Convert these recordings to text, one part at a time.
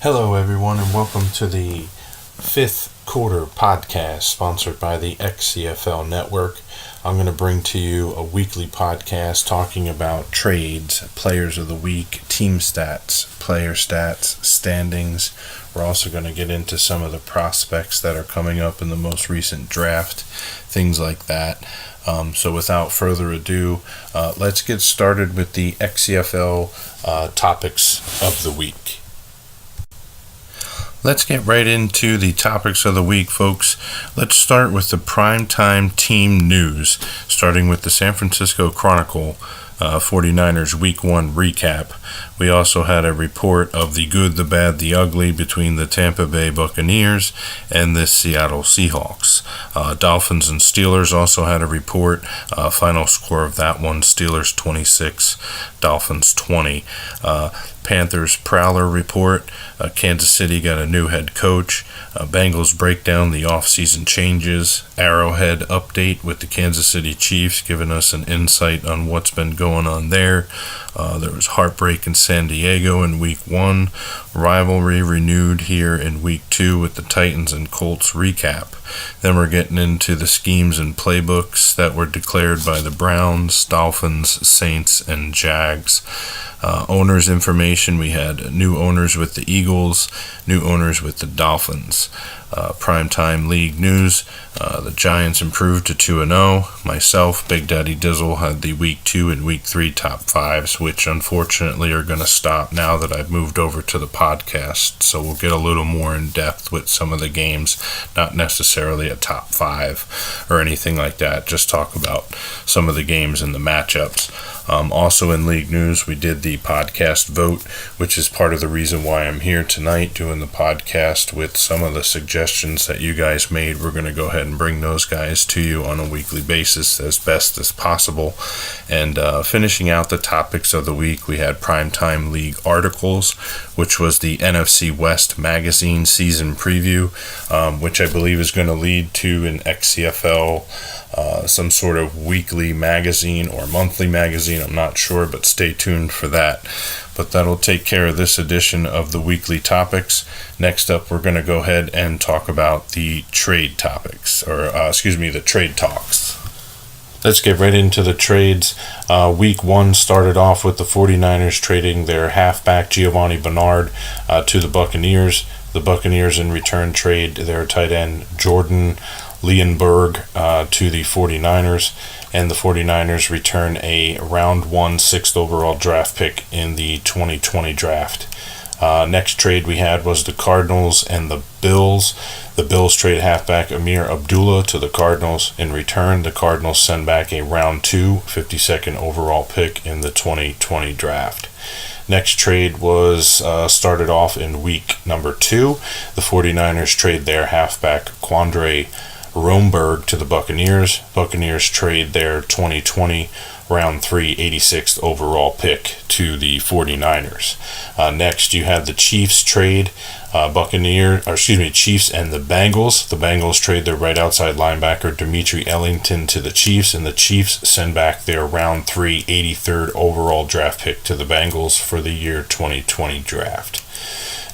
Hello, everyone, and welcome to the fifth quarter podcast sponsored by the XCFL network. I'm going to bring to you a weekly podcast talking about trades, players of the week, team stats, player stats, standings. We're also going to get into some of the prospects that are coming up in the most recent draft, things like that. So without further ado, let's get started with the XCFL topics of the week. Let's get right into the topics of the week, folks. Let's start with the primetime team news, starting with the San Francisco Chronicle 49ers Week 1 recap. We also had a report of the good, the bad, the ugly between the Tampa Bay Buccaneers and the Seattle Seahawks. Dolphins and Steelers also had a report. Final score of that one, Steelers 26, Dolphins 20. Panthers Prowler report. Kansas City got a new head coach. Bengals breakdown the offseason changes. Arrowhead update with the Kansas City Chiefs, giving us an insight on what's been going on there. There was heartbreak in San Diego in Week 1. Rivalry renewed here in Week 2 with the Titans and Colts recap. Then we're getting into the schemes and playbooks that were declared by the Browns, Dolphins, Saints, and Jags. Owners information, we had new owners with the Eagles, new owners with the Dolphins. Primetime league news, the Giants improved to 2-0. Myself, Big Daddy Dizzle, had the Week 2 and Week 3 top fives, which unfortunately are going to stop now that I've moved over to the podcast. So we'll get a little more in depth with some of the games, not necessarily a top five or anything like that, just talk about some of the games and the matchups. Also in league news, we did the podcast vote, which is part of the reason why I'm here tonight doing the podcast with some of the suggestions that you guys made. We're going to go ahead and bring those guys to you on a weekly basis as best as possible. And finishing out the topics of the week, we had Primetime League articles, which was the NFC West magazine season preview, which I believe is going to lead to an XCFL some sort of weekly magazine or monthly magazine, I'm not sure, but stay tuned for that. But that'll take care of this edition of the weekly topics. Next up, we're going to go ahead and talk about the trade topics, the trade talks. Let's get right into the trades. Week 1 started off with the 49ers trading their halfback Giovanni Bernard to the Buccaneers. The Buccaneers in return trade their tight end Jordan Leonberg to the 49ers, and the 49ers return a round 1 6th overall draft pick in the 2020 draft. Next trade we had was the Cardinals and the Bills. The Bills trade halfback Amir Abdullah to the Cardinals. In return, the Cardinals send back a round 2 52nd overall pick in the 2020 draft. Next trade was started off in week number 2. The 49ers trade their halfback Quandre Romberg to the Buccaneers. Buccaneers trade their 2020 round 3 86th overall pick to the 49ers. Next, you had the Chiefs trade Chiefs and the Bengals. The Bengals trade their right outside linebacker Dimitri Ellington to the Chiefs, and the Chiefs send back their round 3 83rd overall draft pick to the Bengals for the year 2020 draft.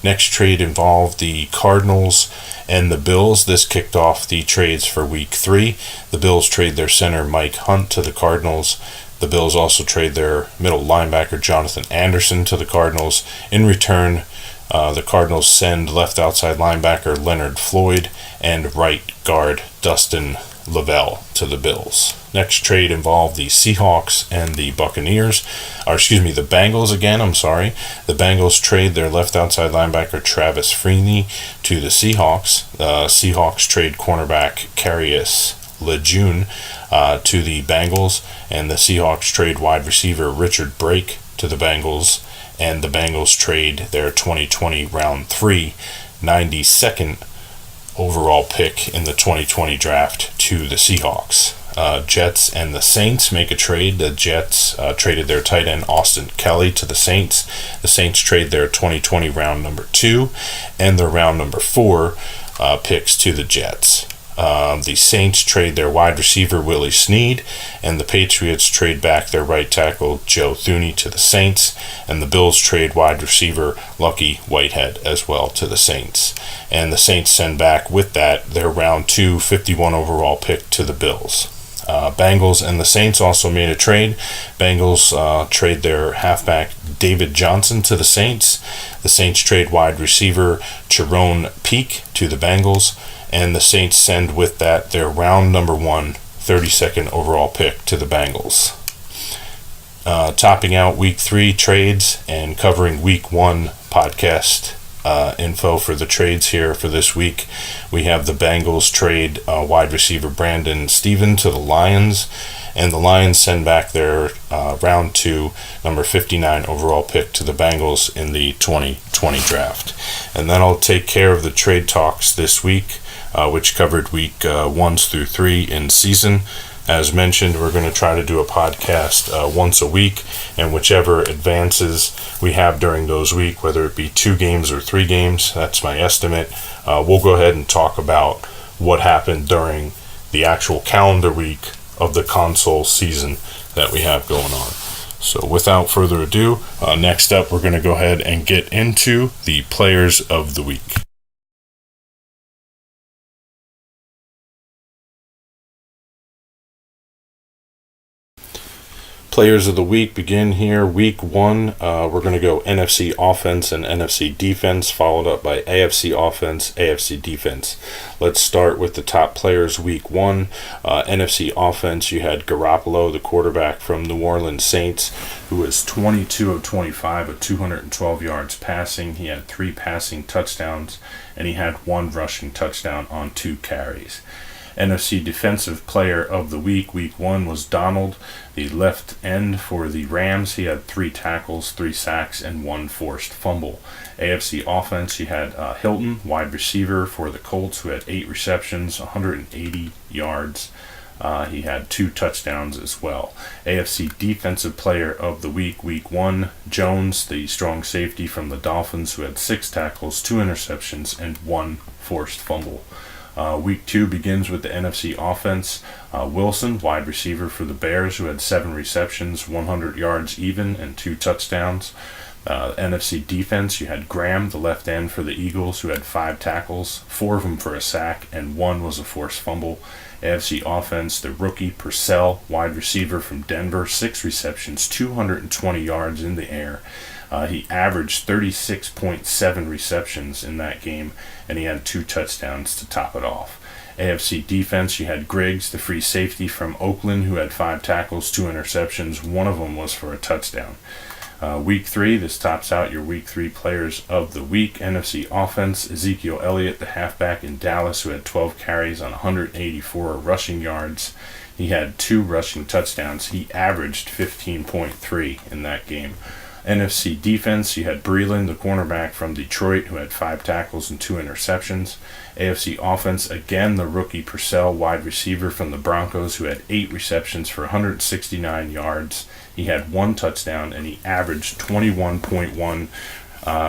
Next trade involved the Cardinals and the Bills. This kicked off the trades for Week 3. The Bills trade their center Mike Hunt to the Cardinals. The Bills also trade their middle linebacker Jonathan Anderson to the Cardinals. In return, the Cardinals send left outside linebacker Leonard Floyd and right guard Dustin Lavelle to the Bills. Next trade involved the Seahawks and the the Bengals again, The Bengals trade their left outside linebacker Travis Freeney to the Seahawks. The Seahawks trade cornerback Carius Lejeune to the Bengals, and the Seahawks trade wide receiver Richard Brake to the Bengals, and the Bengals trade their 2020 round 3 92nd overall pick in the 2020 draft to the Seahawks. Jets and the Saints make a trade. The Jets traded their tight end Austin Kelly to the Saints. The Saints trade their 2020 round number 2 and their round number 4 picks to the Jets. The Saints trade their wide receiver Willie Snead, and the Patriots trade back their right tackle Joe Thuney to the Saints, and the Bills trade wide receiver Lucky Whitehead as well to the Saints. And the Saints send back with that their round 2 51 overall pick to the Bills. Bengals and the Saints also made a trade. Bengals trade their halfback David Johnson to the Saints. The Saints trade wide receiver Tyrone Peake to the Bengals. And the Saints send with that their round number 1 32nd overall pick to the Bengals. Topping out Week 3 trades and covering Week 1 podcast info for the trades here for this week. We have the Bengals trade wide receiver Brandon Steven to the Lions, and the Lions send back their round 2 number 59 overall pick to the Bengals in the 2020 draft. And then I'll take care of the trade talks this week, which covered week 1 through 3 in season. As mentioned, we're going to try to do a podcast once a week, and whichever advances we have during those weeks, whether it be 2 games or 3 games, that's my estimate, we'll go ahead and talk about what happened during the actual calendar week of the console season that we have going on. So without further ado, next up we're going to go ahead and get into the players of the week. Players of the week begin here. Week 1, we're going to go NFC offense and NFC defense, followed up by AFC offense, AFC defense. Let's start with the top players week 1. NFC offense, you had Garoppolo, the quarterback from New Orleans Saints, who was 22 of 25 with 212 yards passing. He had 3 passing touchdowns, and he had 1 rushing touchdown on 2 carries. NFC Defensive Player of the Week, Week 1, was Donald, the left end for the Rams. He had 3 tackles, 3 sacks, and 1 forced fumble. AFC Offense, you had Hilton, wide receiver for the Colts, who had 8 receptions, 180 yards. He had 2 touchdowns as well. AFC Defensive Player of the Week, Week 1, Jones, the strong safety from the Dolphins, who had 6 tackles, 2 interceptions, and 1 forced fumble. Week 2 begins with the NFC offense. Wilson, wide receiver for the Bears, who had 7 receptions, 100 yards even, and 2 touchdowns. NFC defense, you had Graham, the left end for the Eagles, who had 5 tackles, 4 of them for a sack, and 1 was a forced fumble. AFC offense, the rookie Purcell, wide receiver from Denver, 6 receptions, 220 yards in the air. He averaged 36.7 receptions in that game, and he had 2 touchdowns to top it off. AFC defense, you had Griggs, the free safety from Oakland, who had 5 tackles, 2 interceptions. 1 of them was for a touchdown. Week 3, this tops out your Week 3 players of the week. NFC offense, Ezekiel Elliott, the halfback in Dallas, who had 12 carries on 184 rushing yards. He had 2 rushing touchdowns. He averaged 15.3 in that game. NFC defense, you had Breeland, the cornerback from Detroit, who had 5 tackles and 2 interceptions. AFC offense, again, the rookie Purcell, wide receiver from the Broncos, who had 8 receptions for 169 yards. He had 1 touchdown, and he averaged 21.1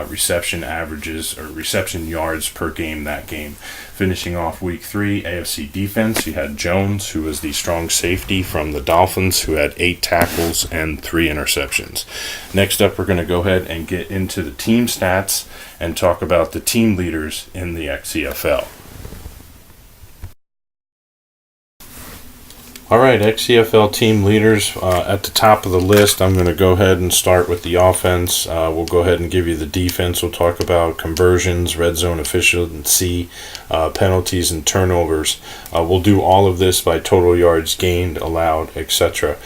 reception yards per game that game. Finishing off Week 3, AFC defense, you had Jones, who was the strong safety from the Dolphins, who had 8 tackles and 3 interceptions. Next up, we're going to go ahead and get into the team stats and talk about the team leaders in the XCFL. All right, XCFL team leaders. At the top of the list, I'm going to go ahead and start with the offense. We'll go ahead and give you the defense. We'll talk about conversions, red zone efficiency, penalties, and turnovers. We'll do all of this by total yards gained, allowed, etc.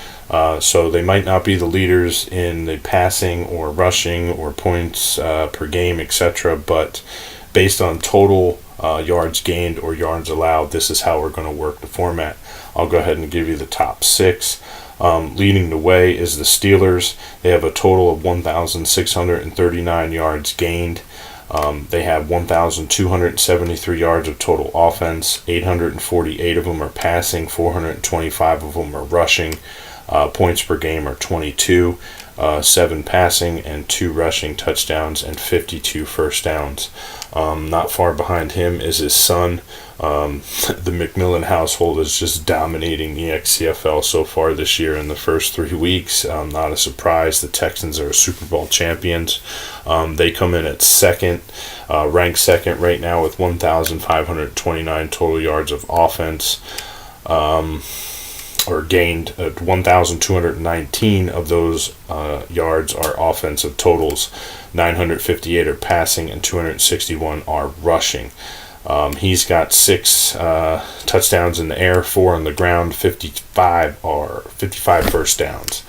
So they might not be the leaders in the passing or rushing or points per game, etc. But based on total yards gained or yards allowed, this is how we're going to work the format. I'll go ahead and give you the top 6. Leading the way is the Steelers. They have a total of 1,639 yards gained. They have 1,273 yards of total offense. 848 of them are passing. 425 of them are rushing. Points per game are 22, 7 passing and 2 rushing touchdowns, and 52 first downs. Not far behind him is his son. The McMillan household is just dominating the XCFL so far this year in the first 3 weeks. Not a surprise. The Texans are Super Bowl champions. They come in at second, ranked second right now with 1,529 total yards of offense. Or gained 1,219 of those yards are offensive totals. 958 are passing and 261 are rushing. He's got 6 touchdowns in the air, 4 on the ground, 55 first downs.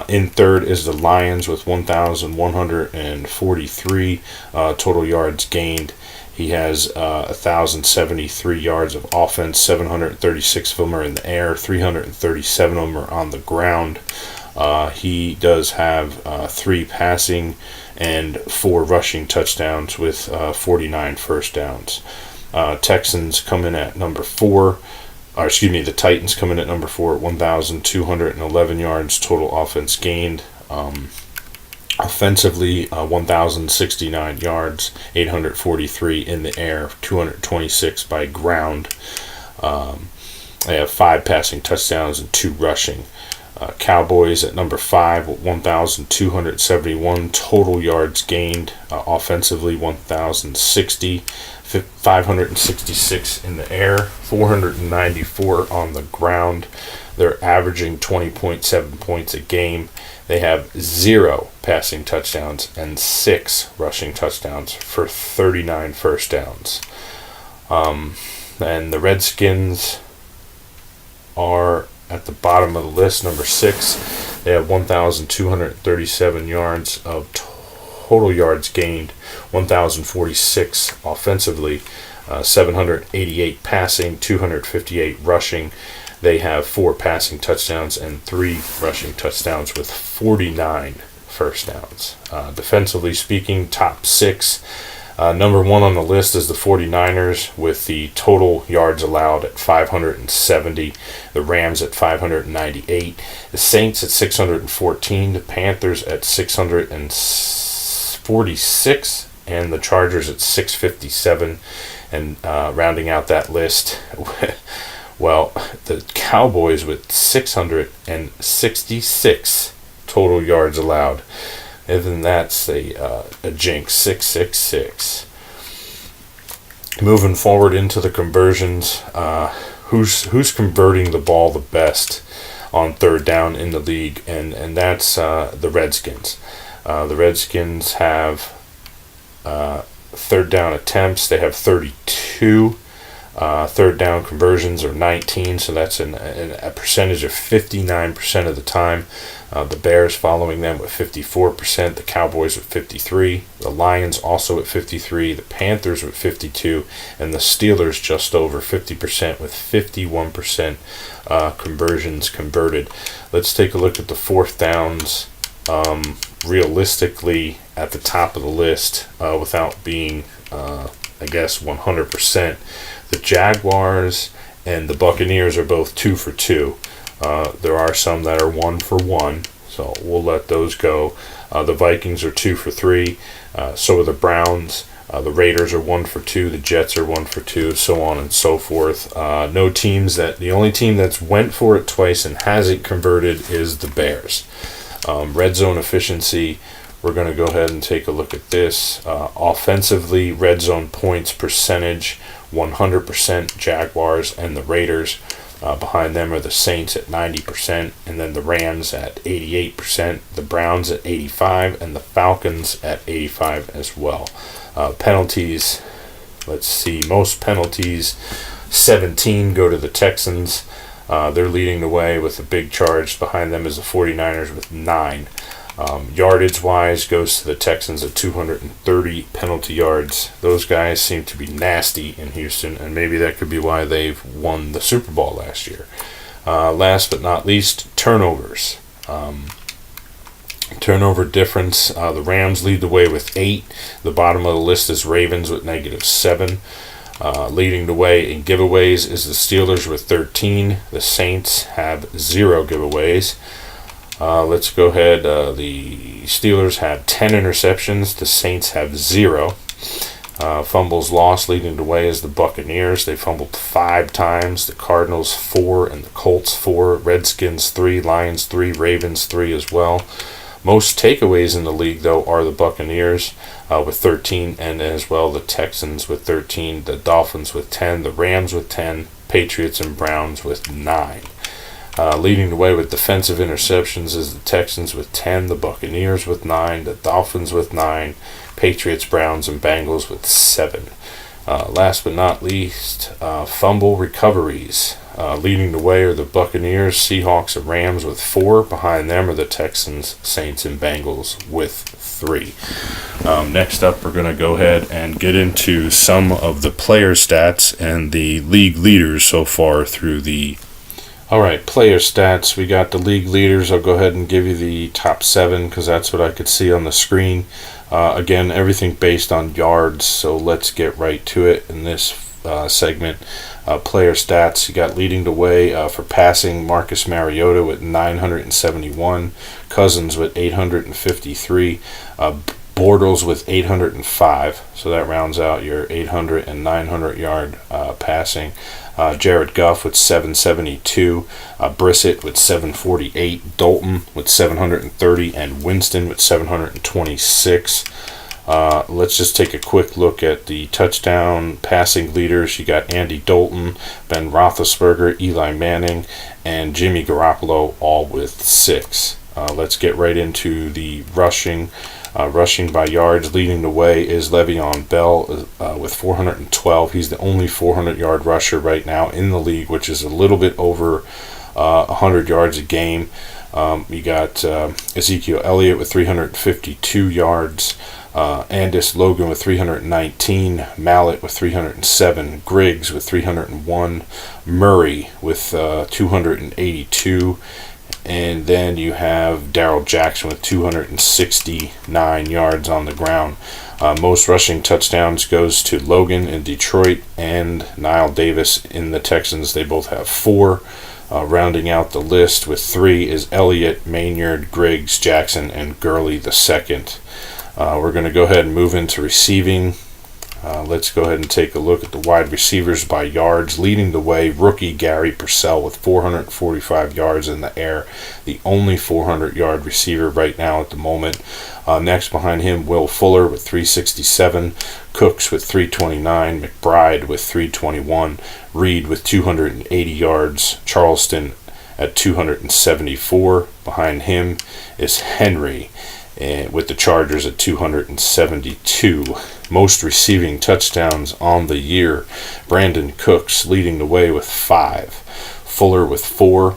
In third is the Lions with 1,143 total yards gained. He has 1,073 yards of offense, 736 of them are in the air, 337 of them are on the ground. He does have 3 passing and 4 rushing touchdowns with 49 first downs. Texans come in at number 4. The Titans come in at number 4 at 1,211 yards total offense gained. Offensively, 1,069 yards, 843 in the air, 226 by ground. They have 5 passing touchdowns and 2 rushing. Cowboys at number 5 with 1,271 total yards gained. Offensively, 1,060, 566 in the air, 494 on the ground. They're averaging 20.7 points a game. They have 0 passing touchdowns and 6 rushing touchdowns for 39 first downs. And the Redskins are at the bottom of the list, number 6. They have 1,237 yards of total yards gained, 1,046 offensively, 788 passing, 258 rushing. They have 4 passing touchdowns and 3 rushing touchdowns with 49 first downs. Defensively speaking, top 6. Number 1 on the list is the 49ers with the total yards allowed at 570. The Rams at 598. The Saints at 614. The Panthers at 646. And the Chargers at 657. And rounding out that list... Well, the Cowboys with 666 total yards allowed. And then that's a jinx, 666. Moving forward into the conversions, who's converting the ball the best on third down in the league? And that's the Redskins. The Redskins have third down attempts. They have 32. Third down conversions are 19, so that's a percentage of 59% of the time. The Bears following them with 54%, the Cowboys with 53%, the Lions also at 53%, the Panthers with 52%, and the Steelers just over 50% with 51% conversions converted. Let's take a look at the fourth downs. Realistically, at the top of the list, without being, 100%. The Jaguars and the Buccaneers are both 2 for 2. There are some that are 1 for 1, so we'll let those go. The Vikings are 2 for 3. So are the Browns. The Raiders are 1 for 2. The Jets are 1 for 2, so on and so forth. The only team that's went for it twice and hasn't converted is the Bears. Red zone efficiency. We're going to go ahead and take a look at this. Offensively, red zone points percentage, 100% Jaguars and the Raiders. Behind them are the Saints at 90%, and then the Rams at 88%, the Browns at 85%, and the Falcons at 85% as well. Penalties, let's see, most penalties, 17 go to the Texans. They're leading the way with a big charge. Behind them is the 49ers with 9. Yardage-wise goes to the Texans at 230 penalty yards. Those guys seem to be nasty in Houston, and maybe that could be why they've won the Super Bowl last year. Last but not least, turnovers. Turnover difference, the Rams lead the way with 8. The bottom of the list is Ravens with -7. Leading the way in giveaways is the Steelers with 13. The Saints have 0 giveaways. Let's go ahead. The Steelers have 10 interceptions. The Saints have 0. Fumbles lost, leading the way is the Buccaneers. They fumbled 5 times. The Cardinals 4 and the Colts 4. Redskins 3, Lions 3, Ravens 3 as well. Most takeaways in the league, though, are the Buccaneers with 13, and as well the Texans with 13, the Dolphins with 10, the Rams with 10, Patriots and Browns with 9. Leading the way with defensive interceptions is the Texans with 10, the Buccaneers with 9, the Dolphins with 9, Patriots, Browns, and Bengals with 7. Last but not least, fumble recoveries. Leading the way are the Buccaneers, Seahawks, and Rams with 4. Behind them are the Texans, Saints, and Bengals with 3. Next up, we're going to go ahead and get into some of the player stats and the league leaders so far through the... Alright, player stats. We got the league leaders. I'll go ahead and give you the top 7 because that's what I could see on the screen. Again, everything based on yards, so let's get right to it in this segment. Player stats, you got leading the way for passing, Marcus Mariota with 971, Cousins with 853, Bortles with 805, so that rounds out your 800 and 900 yard passing. Jared Goff with 772, Brissett with 748, Dalton with 730, and Winston with 726. Let's just take a quick look at the touchdown passing leaders. You got Andy Dalton, Ben Roethlisberger, Eli Manning, and Jimmy Garoppolo, all with 6. Let's get right into the rushing. Rushing by yards, leading the way is Le'Veon Bell with 412. He's the only 400-yard rusher right now in the league, which is a little bit over 100 yards a game. You got Ezekiel Elliott with 352 yards. Andis Logan with 319, Mallett with 307, Griggs with 301, Murray with 282, and then you have Darrell Jackson with 269 yards on the ground. Most rushing touchdowns goes to Logan in Detroit and Niall Davis in the Texans. They both have 4. Rounding out the list with 3 is Elliott, Maynard, Griggs, Jackson, and Gurley the second. We're going to go ahead and move into receiving. Let's go ahead and take a look at the wide receivers by yards. Leading the way, rookie Gary Purcell with 445 yards in the air, the only 400-yard receiver right now at the moment. Next behind him, Will Fuller with 367, Cooks with 329, McBride with 321, Reed with 280 yards, Charleston at 274. Behind him is Henry with the Chargers at 272. Most receiving touchdowns on the year, Brandon Cooks leading the way with 5, Fuller with 4,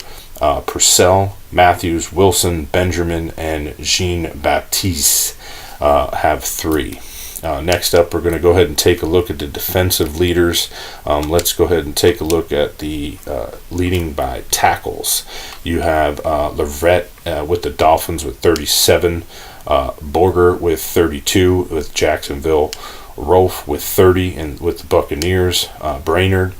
Purcell, Matthews, Wilson, Benjamin, and Jean-Baptiste have 3. Next up, we're going to go ahead and take a look at the defensive leaders. Let's go ahead and take a look at the leading by tackles. You have Leverett with the Dolphins with 37, Borger with 32 with Jacksonville, Rolfe with 30 and with the Buccaneers, Brainerd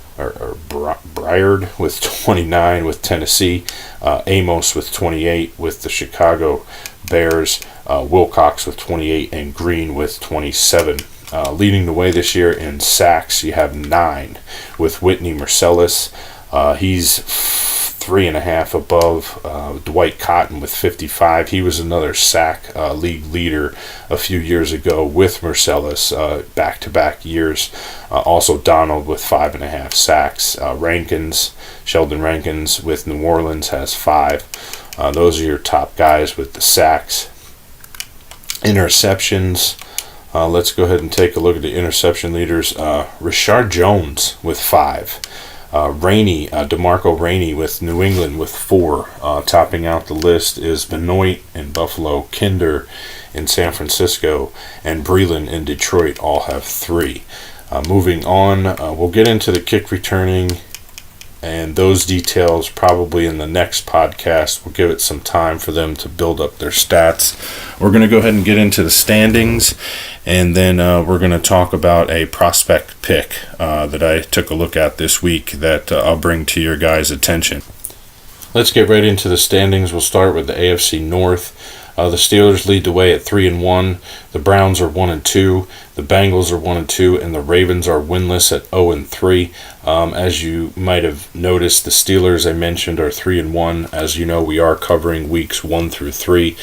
Briard with 29 with Tennessee, Amos with 28 with the Chicago Bears, Wilcox with 28, and Green with 27. Leading the way this year in sacks, you have 9 with Whitney Mercilus. He's 3.5 above Dwight Cotton with 55. He was another sack league leader a few years ago with Mercilus, back-to-back years. Also Donald with 5.5 sacks. Sheldon Rankins with New Orleans has 5. Those are your top guys with the sacks. Interceptions. Let's go ahead and take a look at the interception leaders. Rashard Jones with 5. DeMarco Rainey with New England with 4. Topping out the list is Benoit in Buffalo, Kinder in San Francisco, and Breland in Detroit all have 3. Moving on, we'll get into the kick returning and those details probably in the next podcast. We'll give it some time for them to build up their stats. We're going to go ahead and get into the standings, and then we're going to talk about a prospect pick that I took a look at this week that I'll bring to your guys' attention. Let's get right into the standings. We'll start with the AFC North. The Steelers lead the way at 3-1. The Browns are 1-2. The Bengals are 1-2, and the Ravens are winless at 0-3. As you might have noticed, the Steelers I mentioned are 3-1. As you know, we are covering weeks 1 through 3.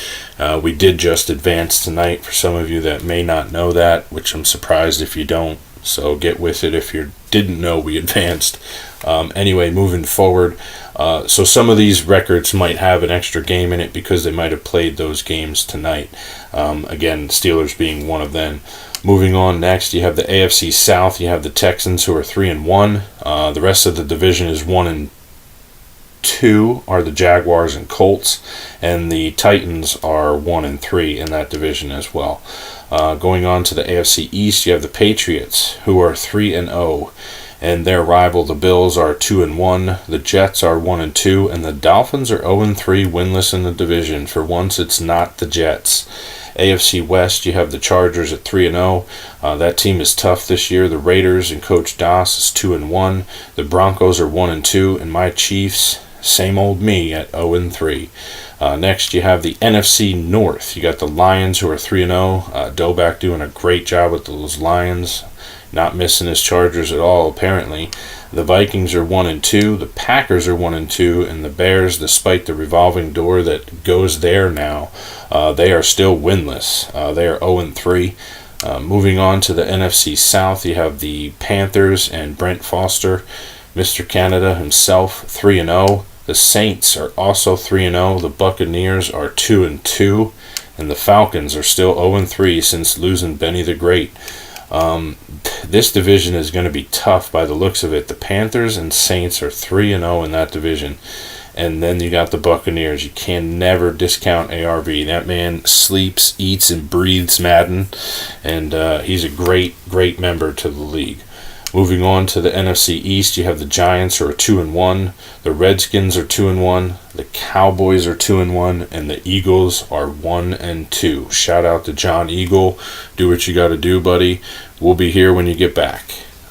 We did just advance tonight. For some of you that may not know that, which I'm surprised if you don't. So get with it if you didn't know we advanced. Anyway, moving forward. So some of these records might have an extra game in it because they might have played those games tonight. Again, Steelers being one of them. Moving on next, you have the AFC South. You have the Texans who are 3-1. The rest of the division is 1-2 are the Jaguars and Colts, and the Titans are 1-3 in that division as well. Going on to the AFC East, you have the Patriots who are 3-0. And their rival, the Bills, are 2-1. The Jets are 1-2, and the Dolphins are 0-3, winless in the division. For once, it's not the Jets. AFC West, you have the Chargers at 3-0. That team is tough this year. The Raiders and Coach Doss is 2-1. The Broncos are 1-2, and my Chiefs, same old me, at 0-3. Next, you have the NFC North. You got the Lions who are 3-0. Doback doing a great job with those Lions. Not missing his Chargers at all, apparently. The Vikings are 1-2. The Packers are 1-2. And the Bears, despite the revolving door that goes there now, they are still winless. They are 0-3. Moving on to the NFC South, you have the Panthers and Brent Foster, Mr. Canada himself, 3-0. The Saints are also 3-0. The Buccaneers are 2-2. And the Falcons are still 0-3 since losing Benny the Great. This division is going to be tough by the looks of it. The Panthers and Saints are 3-0 in that division. And then you got the Buccaneers. You can never discount ARV. That man sleeps, eats, and breathes Madden. And he's a great, great member to the league. Moving on to the NFC East, you have the Giants who are 2-1. The Redskins are 2-1. The Cowboys are 2-1, and the Eagles are 1-2. Shout out to John Eagle. Do what you got to do, buddy. We'll be here when you get back.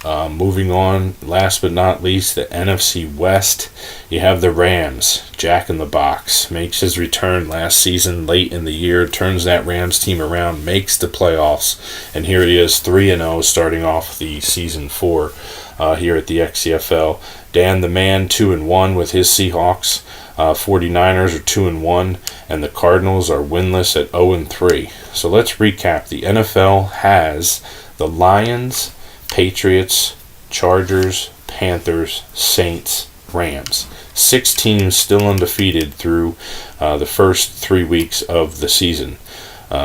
Moving on, last but not least, the NFC West. You have the Rams. Jack in the Box makes his return last season late in the year, turns that Rams team around, makes the playoffs, and here he is 3-0 starting off the season 4 here at the XCFL. Dan the Man 2-1 with his Seahawks. 49ers are 2-1, and the Cardinals are winless at 0-3. So let's recap. The NFL has the Lions, Patriots, Chargers, Panthers, Saints, Rams. 6 teams still undefeated through the first 3 weeks of the season.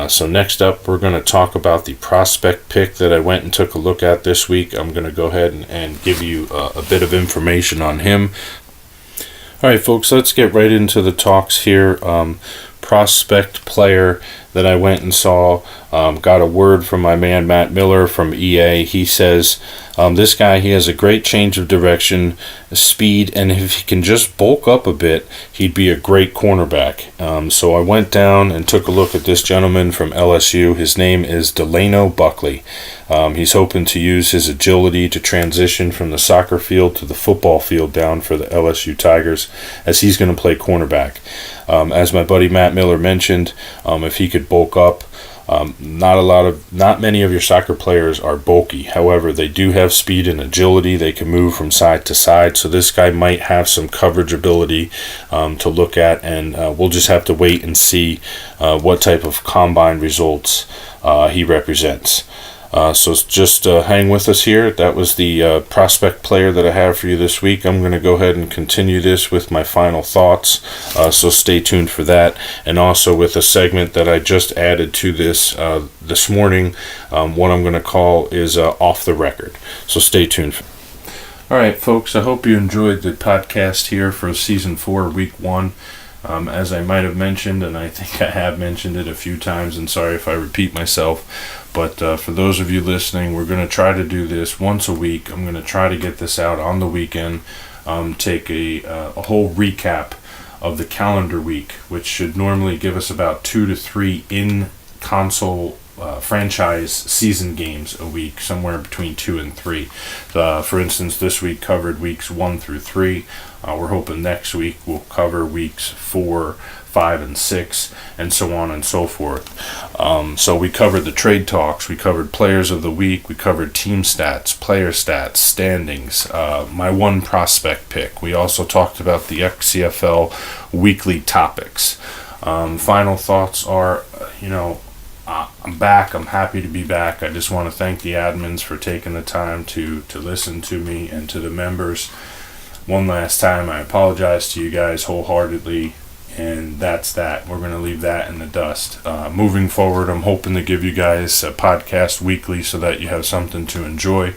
So next up, we're going to talk about the prospect pick that I went and took a look at this week. I'm going to go ahead and give you a bit of information on him. All right, folks, let's get right into the talks here. Prospect player that I went and saw, got a word from my man Matt Miller from EA. He says this guy, he has a great change of direction, speed, and if he can just bulk up a bit, he'd be a great cornerback. So I went down and took a look at this gentleman from LSU. His name is Delano Buckley. He's hoping to use his agility to transition from the soccer field to the football field down for the LSU Tigers, as he's going to play cornerback. As my buddy Matt Miller mentioned, if he could bulk up, not many of your soccer players are bulky. However, they do have speed and agility. They can move from side to side. So this guy might have some coverage ability to look at, and we'll just have to wait and see what type of combine results he represents. So just hang with us here. That was the prospect player that I have for you this week. I'm going to go ahead and continue this with my final thoughts, so stay tuned for that. And also with a segment that I just added to this this morning, what I'm going to call is Off the Record. So stay tuned. All right, folks, I hope you enjoyed the podcast here for Season 4, Week 1. As I might have mentioned, and I think I have mentioned it a few times, and sorry if I repeat myself, but for those of you listening, we're going to try to do this once a week. I'm going to try to get this out on the weekend. take a whole recap of the calendar week, which should normally give us about 2 to 3 in-console franchise season games a week, somewhere between 2 and 3. For instance, this week covered weeks 1 through 3. We're hoping next week we'll cover weeks 4, 5, and 6, and so on and so forth. So we covered the trade talks, we covered players of the week, we covered team stats, player stats, standings, my one prospect pick. We also talked about the XCFL weekly topics. Final thoughts are, I'm back. I'm happy to be back. I just want to thank the admins for taking the time to listen to me, and to the members. One last time, I apologize to you guys wholeheartedly, and that's that. We're going to leave that in the dust. Moving forward, I'm hoping to give you guys a podcast weekly so that you have something to enjoy.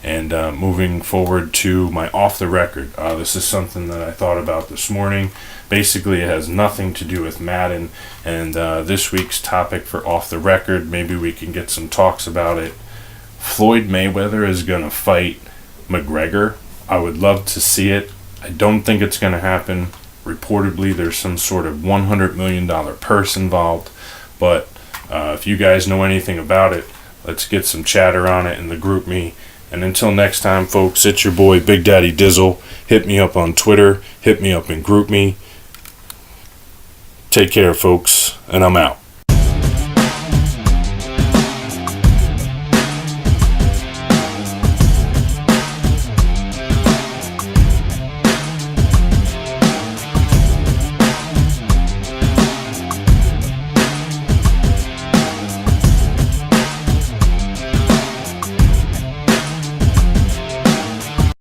And moving forward to my off the record, this is something that I thought about this morning. Basically, it has nothing to do with Madden, and this week's topic for off the record, maybe we can get some talks about it. Floyd Mayweather is going to fight McGregor. I would love to see it. I don't think it's going to happen. Reportedly, there's some sort of $100 million purse involved, but if you guys know anything about it, let's get some chatter on it in the group me. And until next time, folks, it's your boy Big Daddy Dizzle. Hit me up on Twitter. Hit me up in group me. Take care, folks, and I'm out.